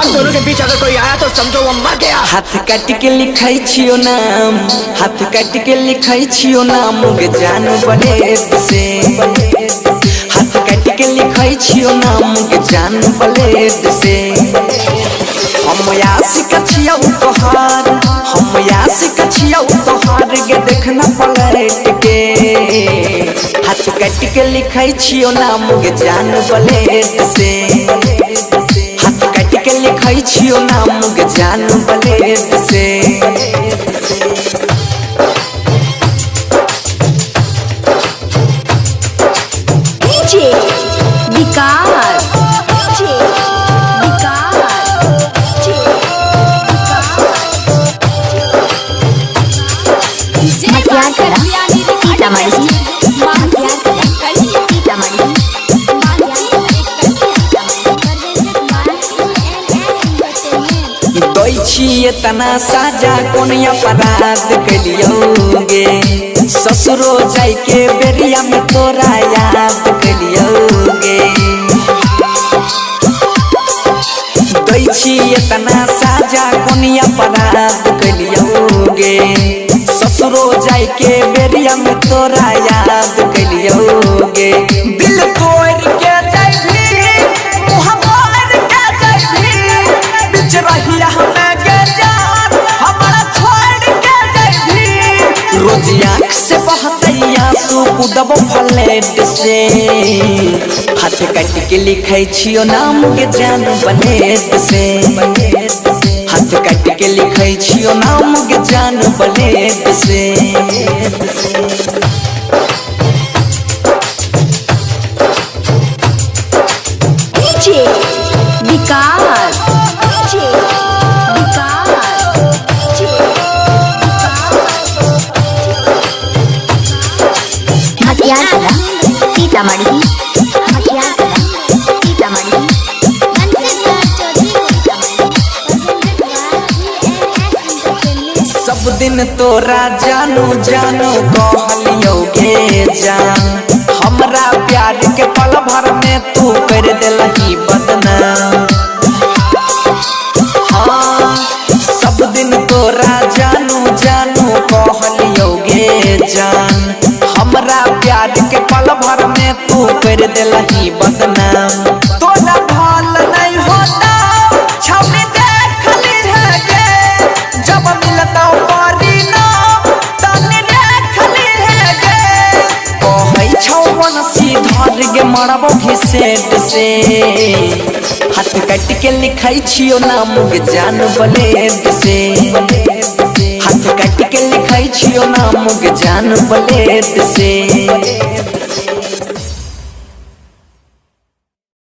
हम दोनों के बीच अगर कोई आया तो समझो वो मर गया। हाथ काट के लिखाई छियो नाम, हाथ काट के लिखाई छियो नाम गे जान ब्लेड से। हाथ काट के लिखाई छियो नाम गे जान ब्लेड से। हम आशिक छियौ तोहार, हम आशिक छियौ तोहार गे देखना पलट के। हाथ काट के लिखाई छियो नाम गे जान ब्लेड से। हाथ काट के लिखाई छियो नाम गे जान ब्लेड से। डीजे विकास, डीजे विकास, डीजे विकास। हथियार करा सीतामढ़ी, हथियार करा सीतामढ़ी। दै छिए तना साजा कोन अपराध कलियोगे। ससुरो जाय के बेरिया में तोरा याद कलियोगे। दै छिए तना साजा कोन अपराध कलियोगे। ससुरो जाय के बेरिया में तोरा याद कलियोगे। दिल तोड़ के जाय भी, मुँह मोड़ के जाय भी, बिच रहिया हमें के जान हमारा छोड़ के जाय भी। रोज आँख से बहतै आंसू कूदब फ्लैट से। हाथ काट के लिखै छियो नाम के जान ब्लेड से। हाथ काट के लिखै छियो नाम के जान ब्लेड से। डीजे विकास, डीजे विकास, डीजे विकास। हथियार करा सीतामढ़ी, हथियार करा सीतामढ़ी। सब दिन तोरा जानू जानू कहलियोगे जान। हमरा प्यार के पल भर में तू कर देलही बदनाम। हाँ सब दिन तोरा जानू जानू कहलियोगे जान। हमरा प्यार के पल भर में तू कर देलही बदनाम। तोरा भल नहीं होता छवि देखली है गे। जब मिलता परिणाम तनी देखली है गे। कहै छौ बनसी धर गे मरबो घिसेट से। हाथ काट के लिखै छियो नाम गे जान ब्लेड से। हाथ काट के लिखै छियो नाम गे जान ब्लेड से।